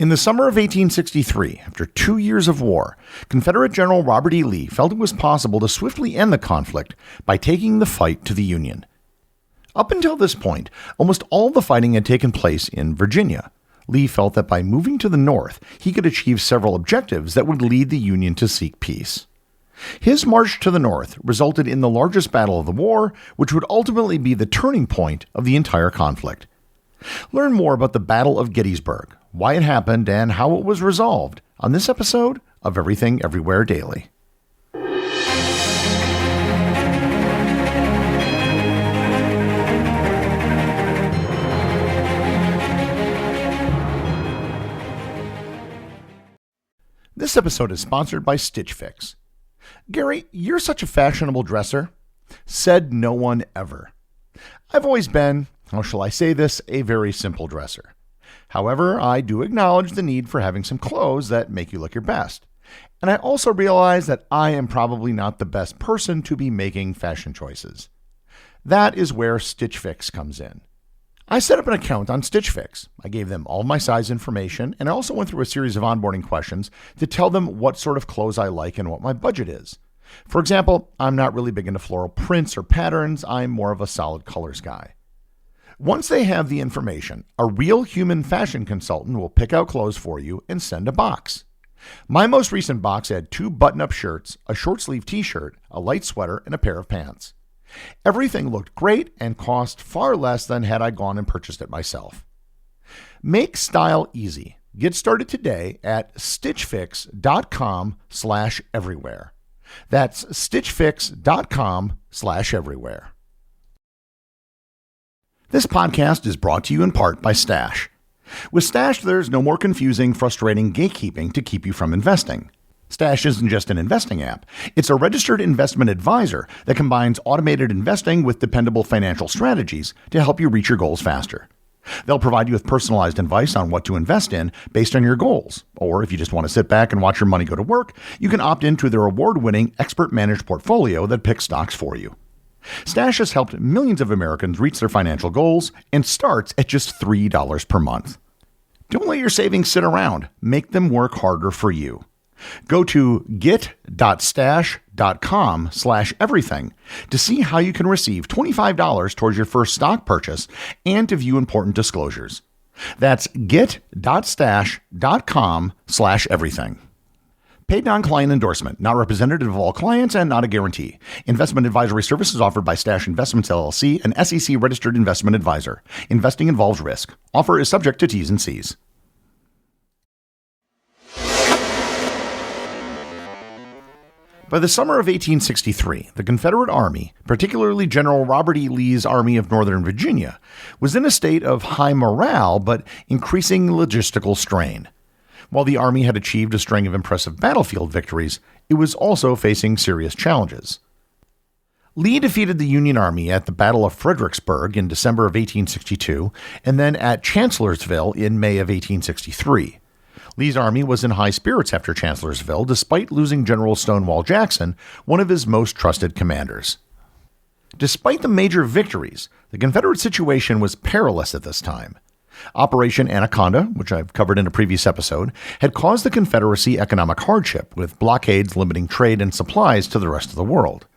In the summer of 1863, after 2 years of war, Confederate General Robert E. Lee felt it was possible to swiftly end the conflict by taking the fight to the Union. Up until this point, almost all the fighting had taken place in Virginia. Lee felt that by moving to the north, he could achieve several objectives that would lead the Union to seek peace. His march to the north resulted in the largest battle of the war, which would ultimately be the turning point of the entire conflict. Learn more about the Battle of Gettysburg, why it happened, and how it was resolved on this episode of Everything Everywhere Daily. This episode is sponsored by Stitch Fix. Gary, you're such a fashionable dresser. Said no one ever. I've always been, how shall I say this, a very simple dresser. However, I do acknowledge the need for having some clothes that make you look your best. And I also realize that I am probably not the best person to be making fashion choices. That is where Stitch Fix comes in. I set up an account on Stitch Fix. I gave them all my size information, and I also went through a series of onboarding questions to tell them what sort of clothes I like and what my budget is. For example, I'm not really big into floral prints or patterns. I'm more of a solid colors guy. Once they have the information, a real human fashion consultant will pick out clothes for you and send a box. My most recent box had 2 button-up shirts, a short-sleeve t-shirt, a light sweater, and a pair of pants. Everything looked great and cost far less than had I gone and purchased it myself. Make style easy. Get started today at stitchfix.com/everywhere. That's stitchfix.com/everywhere. This podcast is brought to you in part by Stash. With Stash, there's no more confusing, frustrating gatekeeping to keep you from investing. Stash isn't just an investing app. It's a registered investment advisor that combines automated investing with dependable financial strategies to help you reach your goals faster. They'll provide you with personalized advice on what to invest in based on your goals. Or if you just want to sit back and watch your money go to work, you can opt into their award-winning expert-managed portfolio that picks stocks for you. Stash has helped millions of Americans reach their financial goals and starts at just $3 per month. Don't let your savings sit around. Make them work harder for you. Go to get.stash.com/everything to see how you can receive $25 towards your first stock purchase and to view important disclosures. That's get.stash.com/everything. Paid non-client endorsement, not representative of all clients and not a guarantee. Investment advisory services offered by Stash Investments LLC, an SEC registered investment advisor. Investing involves risk. Offer is subject to T's and C's. By the summer of 1863, the Confederate Army, particularly General Robert E. Lee's Army of Northern Virginia, was in a state of high morale but increasing logistical strain. While the Army had achieved a string of impressive battlefield victories, it was also facing serious challenges. Lee defeated the Union Army at the Battle of Fredericksburg in December of 1862 and then at Chancellorsville in May of 1863. Lee's army was in high spirits after Chancellorsville, despite losing General Stonewall Jackson, one of his most trusted commanders. Despite the major victories, the Confederate situation was perilous at this time. Operation Anaconda, which I've covered in a previous episode, had caused the Confederacy economic hardship, with blockades limiting trade and supplies to the rest of the world.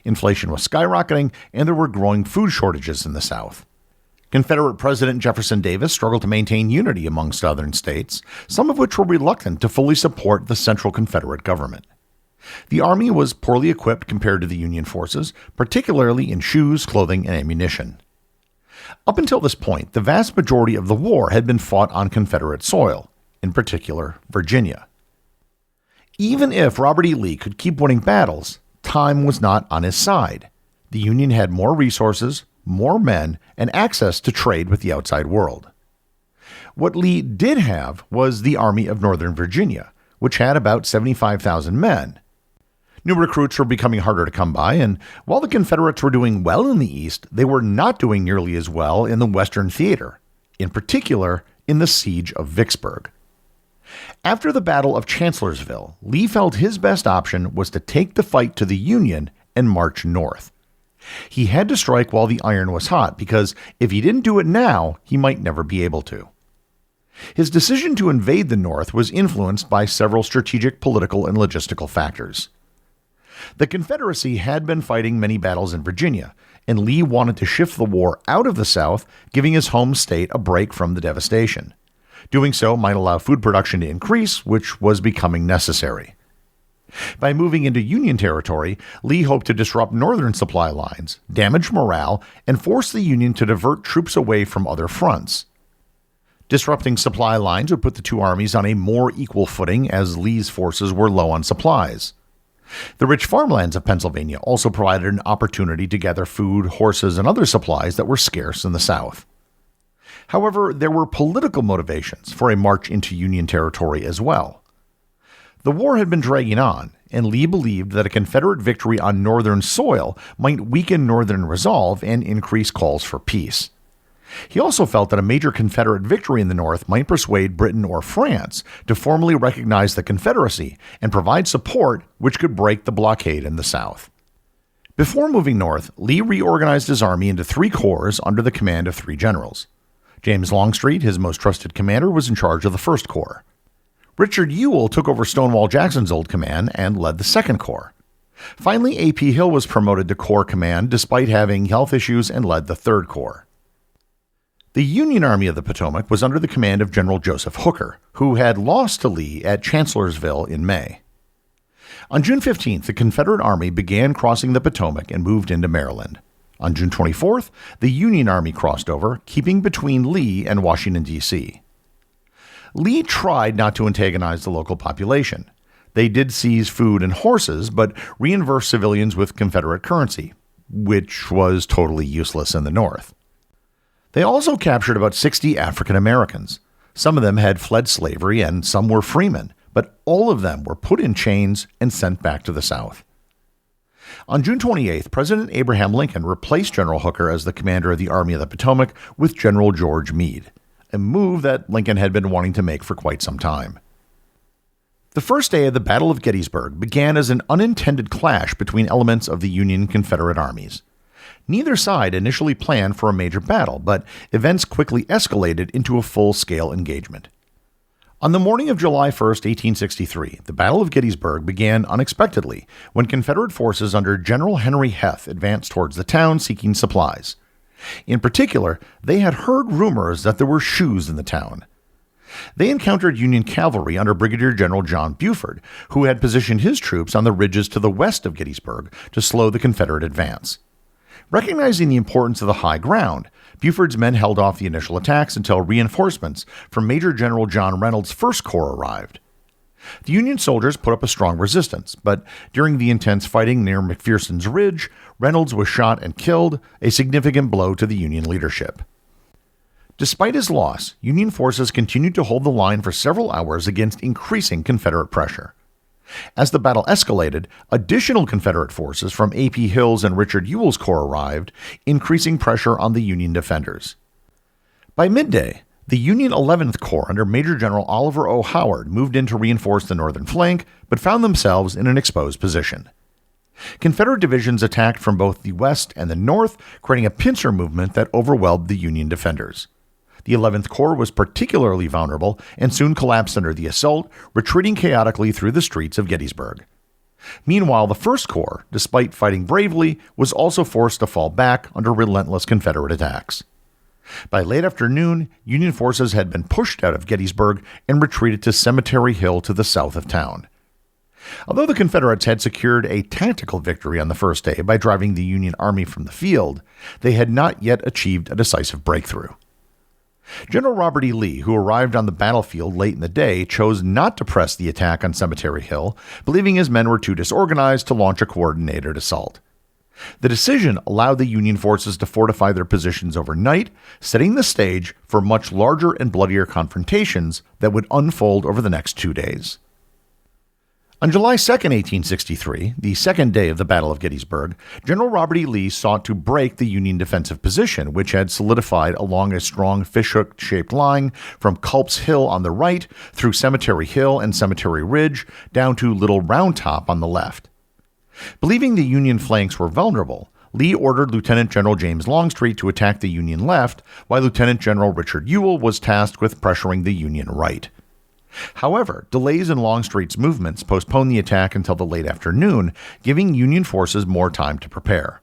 Inflation was skyrocketing, and there were growing food shortages in the South. Confederate President Jefferson Davis struggled to maintain unity among Southern states, some of which were reluctant to fully support the central Confederate government. The Army was poorly equipped compared to the Union forces, particularly in shoes, clothing, and ammunition. Up until this point, the vast majority of the war had been fought on Confederate soil, in particular Virginia. Even if Robert E. Lee could keep winning battles, time was not on his side. The Union had more resources, more men, and access to trade with the outside world. What Lee did have was the Army of Northern Virginia, which had about 75,000 men. New recruits were becoming harder to come by, and while the Confederates were doing well in the East, they were not doing nearly as well in the Western theater, in particular in the Siege of Vicksburg. After the Battle of Chancellorsville, Lee felt his best option was to take the fight to the Union and march north. He had to strike while the iron was hot, because if he didn't do it now, he might never be able to. His decision to invade the North was influenced by several strategic, political, and logistical factors. The Confederacy had been fighting many battles in Virginia, and Lee wanted to shift the war out of the South, giving his home state a break from the devastation. Doing so might allow food production to increase, which was becoming necessary. By moving into Union territory, Lee hoped to disrupt Northern supply lines, damage morale, and force the Union to divert troops away from other fronts. Disrupting supply lines would put the two armies on a more equal footing as Lee's forces were low on supplies. The rich farmlands of Pennsylvania also provided an opportunity to gather food, horses, and other supplies that were scarce in the South. However, there were political motivations for a march into Union territory as well. The war had been dragging on, and Lee believed that a Confederate victory on Northern soil might weaken Northern resolve and increase calls for peace. He also felt that a major Confederate victory in the North might persuade Britain or France to formally recognize the Confederacy and provide support which could break the blockade in the South. Before moving north, Lee reorganized his army into 3 corps under the command of 3 generals. James Longstreet, his most trusted commander, was in charge of the 1st Corps. Richard Ewell took over Stonewall Jackson's old command and led the 2nd Corps. Finally, A.P. Hill was promoted to Corps command despite having health issues and led the 3rd Corps. The Union Army of the Potomac was under the command of General Joseph Hooker, who had lost to Lee at Chancellorsville in May. On June 15th, the Confederate Army began crossing the Potomac and moved into Maryland. On June 24th, the Union Army crossed over, keeping between Lee and Washington, D.C. Lee tried not to antagonize the local population. They did seize food and horses, but reimbursed civilians with Confederate currency, which was totally useless in the North. They also captured about 60 African Americans. Some of them had fled slavery and some were freemen, but all of them were put in chains and sent back to the South. On June 28th, President Abraham Lincoln replaced General Hooker as the commander of the Army of the Potomac with General George Meade, a move that Lincoln had been wanting to make for quite some time. The first day of the Battle of Gettysburg began as an unintended clash between elements of the Union and Confederate armies. Neither side initially planned for a major battle, but events quickly escalated into a full-scale engagement. On the morning of July 1, 1863, the Battle of Gettysburg began unexpectedly when Confederate forces under General Henry Heth advanced towards the town seeking supplies. In particular, they had heard rumors that there were shoes in the town. They encountered Union cavalry under Brigadier General John Buford, who had positioned his troops on the ridges to the west of Gettysburg to slow the Confederate advance. Recognizing the importance of the high ground, Buford's men held off the initial attacks until reinforcements from Major General John Reynolds' 1st Corps arrived. The Union soldiers put up a strong resistance, but during the intense fighting near McPherson's Ridge, Reynolds was shot and killed, a significant blow to the Union leadership. Despite his loss, Union forces continued to hold the line for several hours against increasing Confederate pressure. As the battle escalated, additional Confederate forces from A.P. Hill's and Richard Ewell's corps arrived, increasing pressure on the Union defenders. By midday, the Union 11th Corps under Major General Oliver O. Howard moved in to reinforce the northern flank, but found themselves in an exposed position. Confederate divisions attacked from both the west and the north, creating a pincer movement that overwhelmed the Union defenders. The 11th Corps was particularly vulnerable and soon collapsed under the assault, retreating chaotically through the streets of Gettysburg. Meanwhile, the 1st Corps, despite fighting bravely, was also forced to fall back under relentless Confederate attacks. By late afternoon, Union forces had been pushed out of Gettysburg and retreated to Cemetery Hill to the south of town. Although the Confederates had secured a tactical victory on the first day by driving the Union army from the field, they had not yet achieved a decisive breakthrough. General Robert E. Lee, who arrived on the battlefield late in the day, chose not to press the attack on Cemetery Hill, believing his men were too disorganized to launch a coordinated assault. The decision allowed the Union forces to fortify their positions overnight, setting the stage for much larger and bloodier confrontations that would unfold over the next 2 days. On July 2, 1863, the second day of the Battle of Gettysburg, General Robert E. Lee sought to break the Union defensive position, which had solidified along a strong fishhook-shaped line from Culp's Hill on the right through Cemetery Hill and Cemetery Ridge down to Little Round Top on the left. Believing the Union flanks were vulnerable, Lee ordered Lieutenant General James Longstreet to attack the Union left, while Lieutenant General Richard Ewell was tasked with pressuring the Union right. However, delays in Longstreet's movements postponed the attack until the late afternoon, giving Union forces more time to prepare.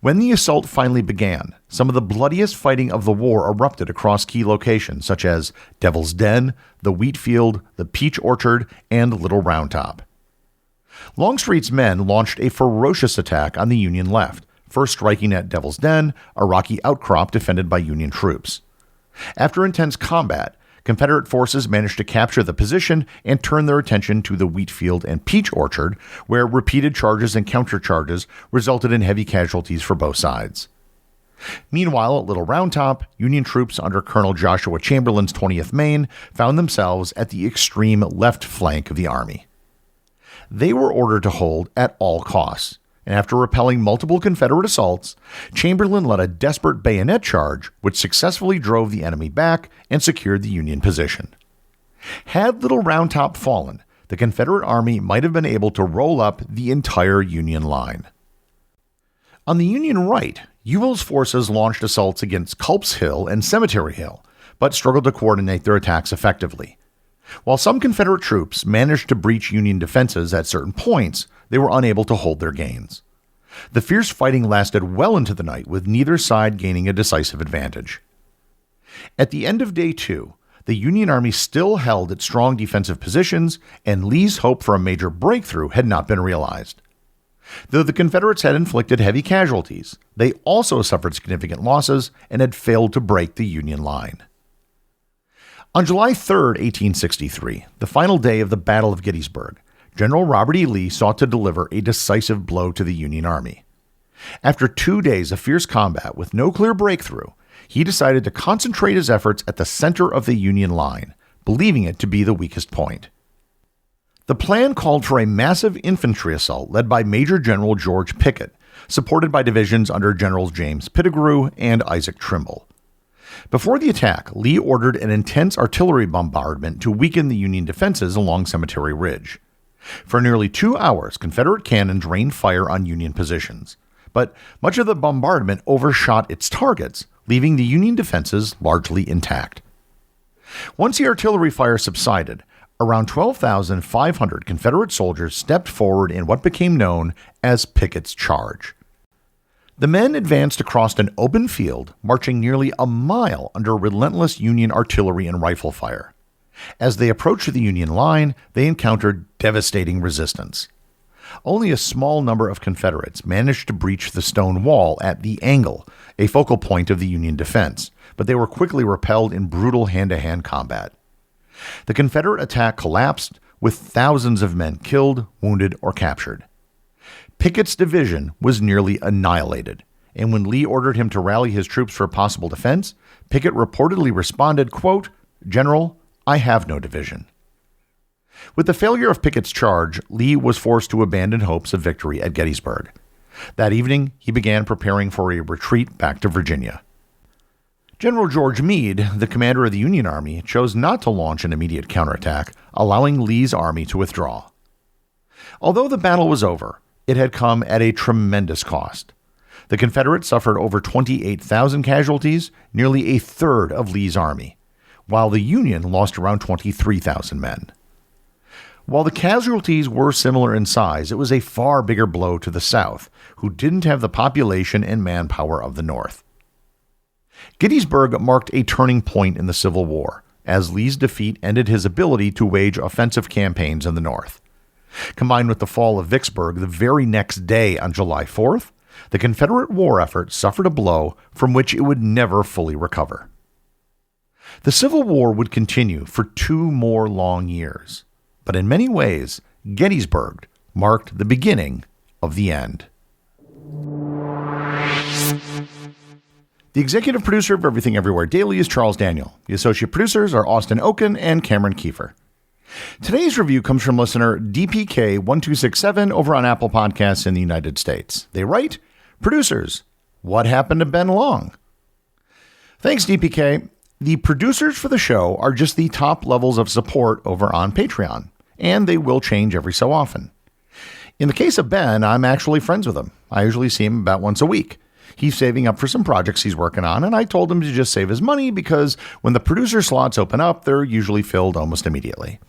When the assault finally began, some of the bloodiest fighting of the war erupted across key locations such as Devil's Den, the Wheat Field, the Peach Orchard, and Little Round Top. Longstreet's men launched a ferocious attack on the Union left, first striking at Devil's Den, a rocky outcrop defended by Union troops. After intense combat, Confederate forces managed to capture the position and turn their attention to the Wheat Field and Peach Orchard, where repeated charges and countercharges resulted in heavy casualties for both sides. Meanwhile, at Little Round Top, Union troops under Colonel Joshua Chamberlain's 20th Maine found themselves at the extreme left flank of the army. They were ordered to hold at all costs, and after repelling multiple Confederate assaults, Chamberlain led a desperate bayonet charge which successfully drove the enemy back and secured the Union position. Had Little Round Top fallen, the Confederate Army might have been able to roll up the entire Union line. On the Union right, Ewell's forces launched assaults against Culp's Hill and Cemetery Hill, but struggled to coordinate their attacks effectively. While some Confederate troops managed to breach Union defenses at certain points, they were unable to hold their gains. The fierce fighting lasted well into the night, with neither side gaining a decisive advantage. At the end of Day 2, the Union Army still held its strong defensive positions, and Lee's hope for a major breakthrough had not been realized. Though the Confederates had inflicted heavy casualties, they also suffered significant losses and had failed to break the Union line. On July 3, 1863, the final day of the Battle of Gettysburg, General Robert E. Lee sought to deliver a decisive blow to the Union Army. After 2 days of fierce combat with no clear breakthrough, he decided to concentrate his efforts at the center of the Union line, believing it to be the weakest point. The plan called for a massive infantry assault led by Major General George Pickett, supported by divisions under Generals James Pettigrew and Isaac Trimble. Before the attack, Lee ordered an intense artillery bombardment to weaken the Union defenses along Cemetery Ridge. For nearly 2 hours, Confederate cannons rained fire on Union positions, but much of the bombardment overshot its targets, leaving the Union defenses largely intact. Once the artillery fire subsided, around 12,500 Confederate soldiers stepped forward in what became known as Pickett's Charge. The men advanced across an open field, marching nearly a mile under relentless Union artillery and rifle fire. As they approached the Union line, they encountered devastating resistance. Only a small number of Confederates managed to breach the stone wall at the Angle, a focal point of the Union defense, but they were quickly repelled in brutal hand-to-hand combat. The Confederate attack collapsed, with thousands of men killed, wounded, or captured. Pickett's division was nearly annihilated, and when Lee ordered him to rally his troops for possible defense, Pickett reportedly responded, quote, "General, I have no division." With the failure of Pickett's charge, Lee was forced to abandon hopes of victory at Gettysburg. That evening, he began preparing for a retreat back to Virginia. General George Meade, the commander of the Union Army, chose not to launch an immediate counterattack, allowing Lee's army to withdraw. Although the battle was over, it had come at a tremendous cost. The Confederates suffered over 28,000 casualties, nearly a third of Lee's army, while the Union lost around 23,000 men. While the casualties were similar in size, it was a far bigger blow to the South, who didn't have the population and manpower of the North. Gettysburg marked a turning point in the Civil War, as Lee's defeat ended his ability to wage offensive campaigns in the North. Combined with the fall of Vicksburg the very next day on July 4th, the Confederate war effort suffered a blow from which it would never fully recover. The Civil War would continue for 2 more long years, but in many ways, Gettysburg marked the beginning of the end. The executive producer of Everything Everywhere Daily is Charles Daniel. The associate producers are Austin Oken and Cameron Kiefer. Today's review comes from listener DPK1267 over on Apple Podcasts in the United States. They write, "Producers, what happened to Ben Long?" Thanks, DPK. The producers for the show are just the top levels of support over on Patreon, and they will change every so often. In the case of Ben, I'm actually friends with him. I usually see him about once a week. He's saving up for some projects he's working on, and I told him to just save his money because when the producer slots open up, they're usually filled almost immediately.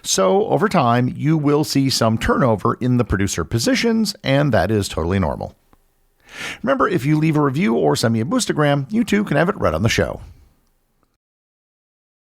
So over time, you will see some turnover in the producer positions, and that is totally normal. Remember, if you leave a review or send me a boostagram, you too can have it read on the show.